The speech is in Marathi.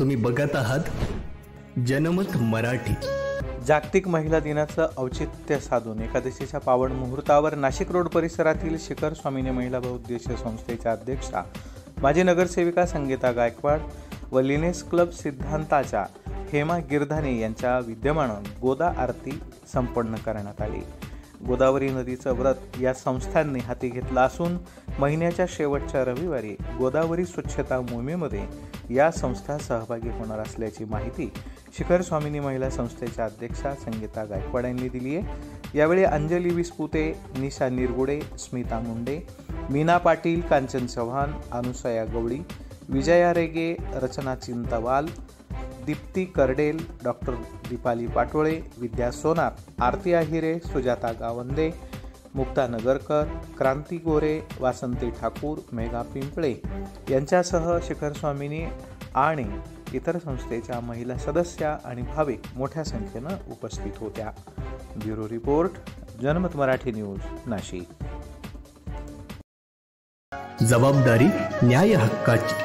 तुम्ही बघत आहात जनमत मराठी। जागतिक महिला दिनाचं औचित्य साधून एकादशीच्या पावन मुहूर्तावर नाशिक रोड परिसरातील शिखर स्वामिनी महिला बहुउद्देशीय संस्थेच्या अध्यक्षा माजी नगरसेविका संगीता गायकवाड व लिनेस क्लब सिद्धांताच्या हेमा गिरधाने यांच्या विद्यमानं गोदा आरती संपन्न करण्यात आली। गोदावरी नदीचं व्रत या संस्थांनी हाती घेतलं असून महिन्याच्या शेवटच्या रविवारी गोदावरी स्वच्छता मोहिमेमध्ये या संस्था सहभागी होणार असल्याची माहिती शिखर स्वामिनी महिला संस्थेच्या अध्यक्षा संगीता गायकवाड यांनी दिली आहे। यावेळी अंजली विस्पुते, निशा निरगुडे, स्मिता मुंडे, मीना पाटील, कांचन चव्हाण, अनुसया गवळी, विजया रेगे, रचना चिंतवाल, दीप्ती करडेल, डॉक्टर दीपाली पाटोळे, विद्या सोनार, आरती आहिरे, सुजाता गावंदे, मुक्ता नगरकर, क्रांती गोरे, वासंती ठाकूर, मेघा पिंपळे यांच्यासह शिखर स्वामिनी आणि इतर संस्थेच्या महिला सदस्या आणि भाविक मोठ्या संख्येनं उपस्थित होत्या। ब्युरो रिपोर्ट, जनमत मराठी न्यूज, नाशिक। जबाबदारी न्याय हक्काची।